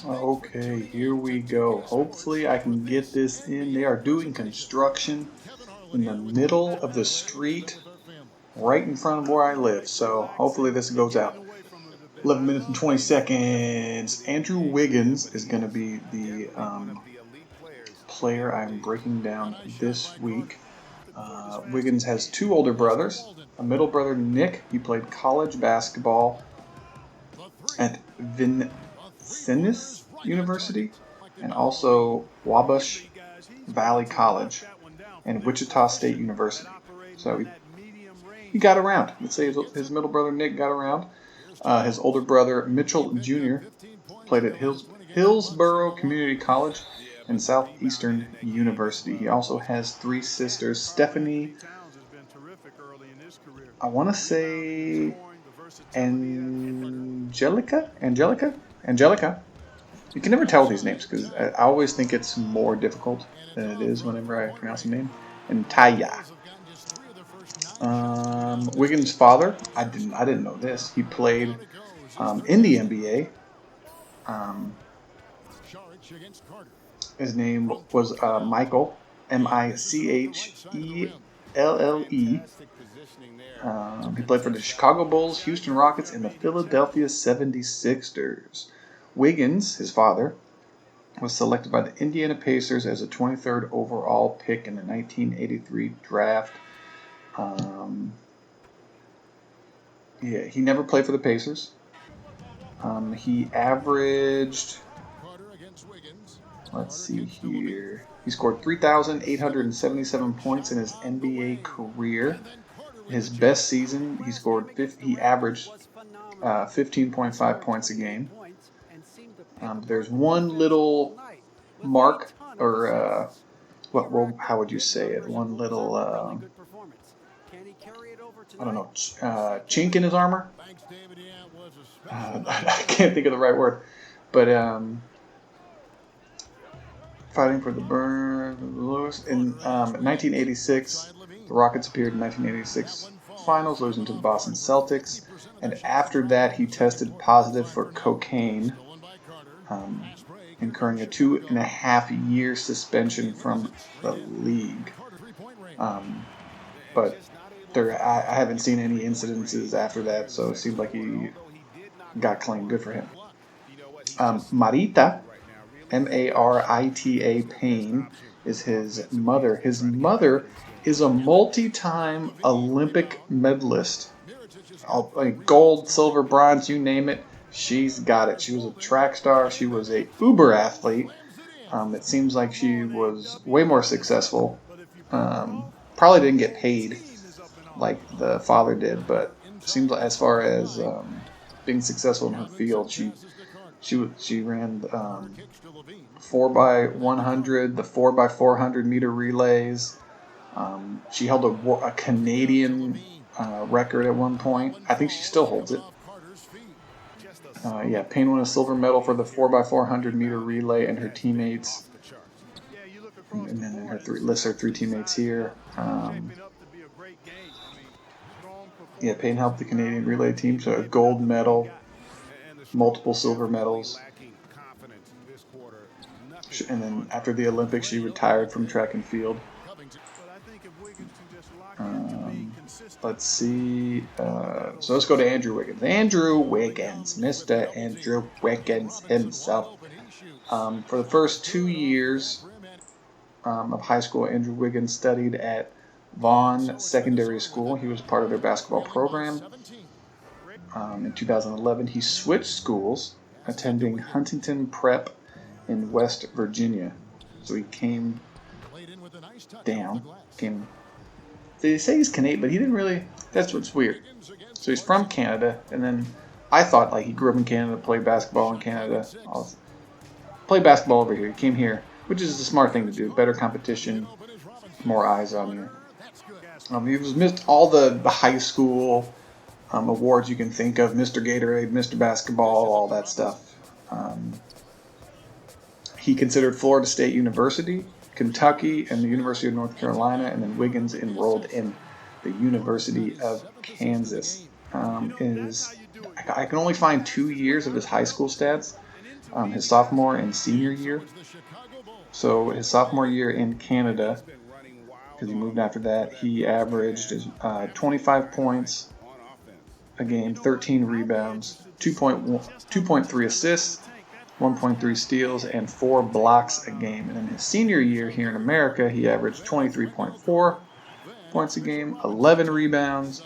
Okay, here we go. Hopefully I can get this in. They are doing construction in the middle of the street right in front of where I live. So hopefully this goes out. 11 minutes and 20 seconds. Andrew Wiggins is going to be the player I'm breaking down this week. Wiggins has two older brothers. A middle brother, Nick. He played college basketball at Vincennes University and also Wabash Valley College and Wichita State University. So he got around. Let's say his middle brother Nick got around. His older brother Mitchell Jr. played at Hillsborough Community College and Southeastern University. He also has three sisters, Stephanie, I want to say Angelica. You can never tell with these names because I always think it's more difficult than it is whenever I pronounce a name. And Taya. Wiggins' father, I didn't know this. He played in the NBA. His name was Michael, Michelle. He played for the Chicago Bulls, Houston Rockets, and the Philadelphia 76ers. Wiggins, his father, was selected by the Indiana Pacers as a 23rd overall pick in the 1983 draft. He never played for the Pacers. He averaged, let's see here, he scored 3,877 points in his NBA career. His best season, he averaged 15.5 points a game. There's one little mark, or how would you say it? One little, I don't know, chink in his armor. I can't think of the right word, but fighting for the Lewis in 1986. The Rockets appeared in 1986 finals, losing to the Boston Celtics, and after that he tested positive for cocaine, incurring a 2.5-year suspension from the league. But I haven't seen any incidences after that, so it seemed like he got clean. Good for him. Marita, Marita Payne, is his mother. His mother is a multi-time Olympic medalist. Gold, silver, bronze, you name it, she's got it. She was a track star. She was a uber athlete. It seems like she was way more successful. Probably didn't get paid like the father did, but it seems like as far as being successful in her field, she ran 4x100, the 4x400 meter relays. She held a Canadian record at one point. I think she still holds it. Payne won a silver medal for the 4x400 meter relay, and her teammates. And then her three teammates here. Payne helped the Canadian relay team to a gold medal, multiple silver medals. And then after the Olympics, she retired from track and field. Let's see. So let's go to Andrew Wiggins. Mr. Andrew Wiggins himself. For the first 2 years of high school, Andrew Wiggins studied at Vaughn Secondary School. He was part of their basketball program. In 2011, he switched schools, attending Huntington Prep in West Virginia. So he came down. They say he's Canadian, but he didn't really. That's what's weird. So he's from Canada, and then I thought he grew up in Canada, played basketball in Canada. Play basketball over here. He came here, which is the smart thing to do. Better competition, more eyes on you. He was missed all the high school awards you can think of: Mr. Gatorade, Mr. Basketball, all that stuff. He considered Florida State University, Kentucky, and the University of North Carolina, and then Wiggins enrolled in the University of Kansas. I can only find 2 years of his high school stats, his sophomore and senior year. So his sophomore year in Canada, because he moved after that, he averaged 25 points a game, 13 rebounds, 2.3 assists, 1.3 steals, and 4 blocks a game. And in his senior year here in America, he averaged 23.4 points a game, 11 rebounds,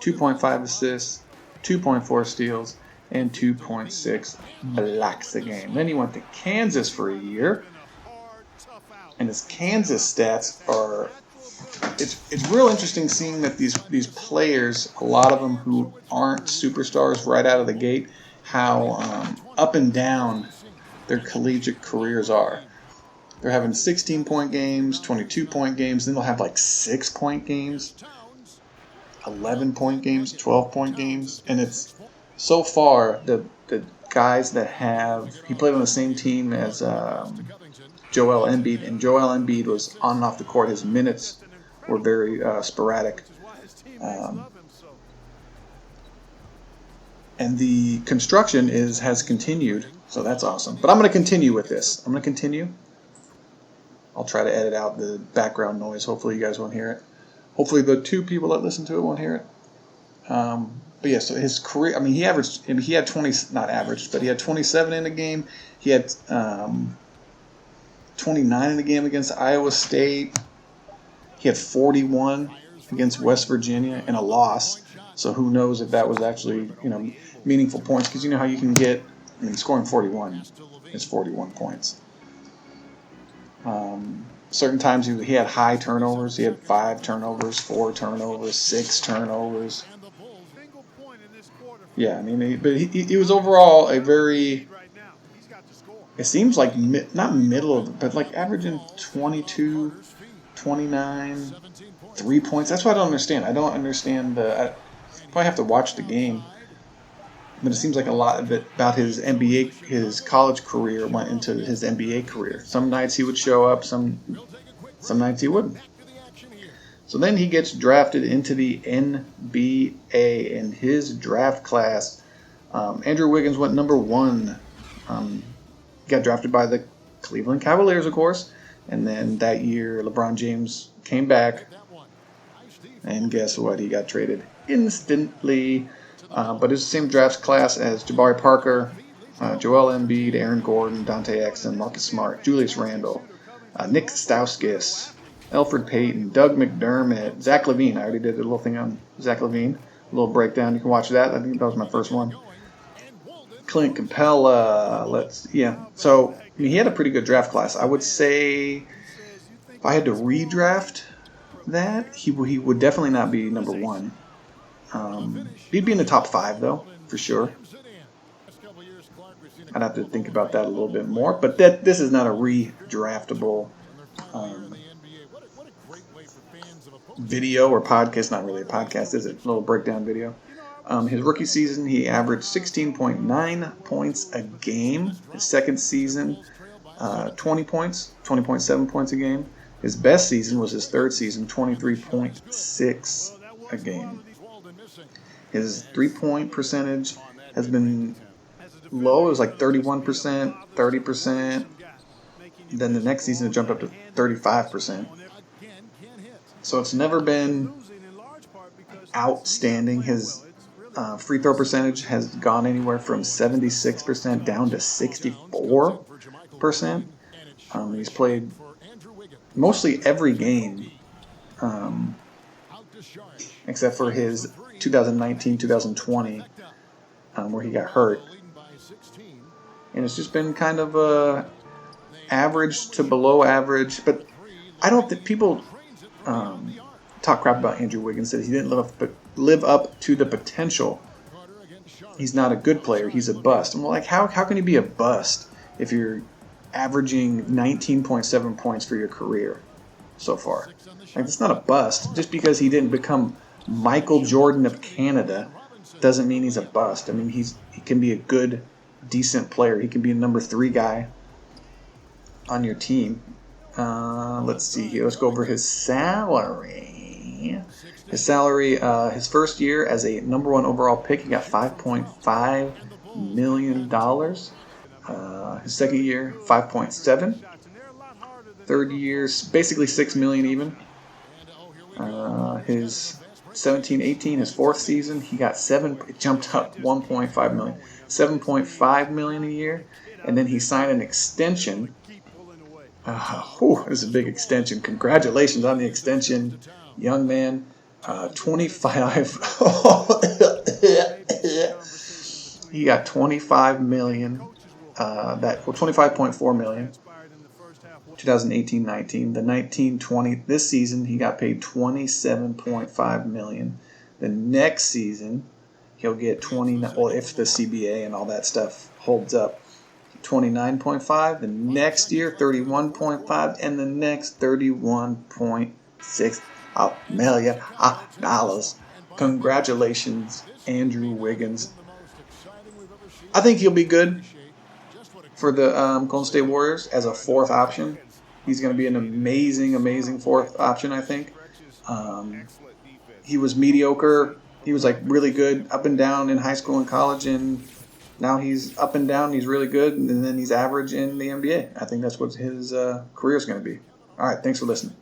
2.5 assists, 2.4 steals, and 2.6 blocks a game. Then he went to Kansas for a year, and his Kansas stats are, it's real interesting seeing that these players, a lot of them who aren't superstars right out of the gate, how up and down their collegiate careers are. They're having 16-point games, 22-point games, then they'll have like 6-point games, 11-point games, 12-point games, and it's so far the guys that he played on the same team as Joel Embiid, and Joel Embiid was on and off the court. His minutes were very sporadic. And the construction has continued, so that's awesome. But I'm going to continue with this. I'm going to continue. I'll try to edit out the background noise. Hopefully you guys won't hear it. Hopefully the 2 people that listen to it won't hear it. But yeah, so his career, I mean, he had 20, not averaged, but he had 27 in a game. He had 29 in a game against Iowa State. He had 41 against West Virginia in a loss. So who knows if that was actually, meaningful points. Because you know how you can get, scoring 41 is 41 points. Certain times he had high turnovers. He had 5 turnovers, 4 turnovers, 6 turnovers. Yeah, but he was overall a very, it seems like, not middle of, but like averaging 22, 29, 3 points. That's what I don't understand. I don't understand I probably have to watch the game. But it seems like a lot of it about his college career went into his NBA career. Some nights he would show up, some nights he wouldn't. So then he gets drafted into the NBA in his draft class. Andrew Wiggins went number 1. Got drafted by the Cleveland Cavaliers, of course. And then that year, LeBron James came back. And guess what? He got traded instantly. But it's the same draft class as Jabari Parker, Joel Embiid, Aaron Gordon, Dante Exum, Marcus Smart, Julius Randle, Nick Stauskas, Elfrid Payton, Doug McDermott, Zach LaVine. I already did a little thing on Zach LaVine, a little breakdown. You can watch that. I think that was my first one. Clint Capella. So he had a pretty good draft class. I would say if I had to redraft that, he would definitely not be number 1. He'd be in the top 5, though, for sure. I'd have to think about that a little bit more. But this is not a redraftable video or podcast. Not really a podcast, is it? A little breakdown video. His rookie season, he averaged 16.9 points a game. His second season, 20 points, 20.7 points a game. His best season was his third season, 23.6 a game. His 3-point percentage has been low. It was like 31%, 30%. Then the next season it jumped up to 35%. So it's never been outstanding. His free throw percentage has gone anywhere from 76% down to 64%. He's played mostly every game, except for his 2019-2020, where he got hurt. And it's just been kind of average to below average. But I don't think people talk crap about Andrew Wiggins, that he didn't live up to the potential. He's not a good player. He's a bust. I'm like, how can you be a bust if you're averaging 19.7 points for your career so far? Like, it's not a bust. Just because he didn't become Michael Jordan of Canada doesn't mean he's a bust. I mean, he can be a good, decent player. He can be a number 3 guy on your team. Let's see here. Let's go over his salary. His first year as a number 1 overall pick, he got $5.5 million. His second year, 5.7. Third year, basically 6 million even. His 17-18, his fourth season, he got it jumped up 1.5 million, 7.5 million a year, and then he signed an extension. This is a big extension. Congratulations on the extension, young man. 25. He got 25 million. 25.4 million. 2018-19. The 19-20, this season he got paid 27.5 million. The next season he'll get 20. Well, if the CBA and all that stuff holds up, 29.5. The next year 31.5, and the next 31.6 million dollars. Congratulations, Andrew Wiggins. I think he'll be good for the Golden State Warriors as a fourth option. He's going to be an amazing fourth option, I think. He was mediocre. He was like really good up and down in high school and college, and now he's up and down. He's really good, and then he's average in the NBA. I think that's what his career is going to be. All right, thanks for listening.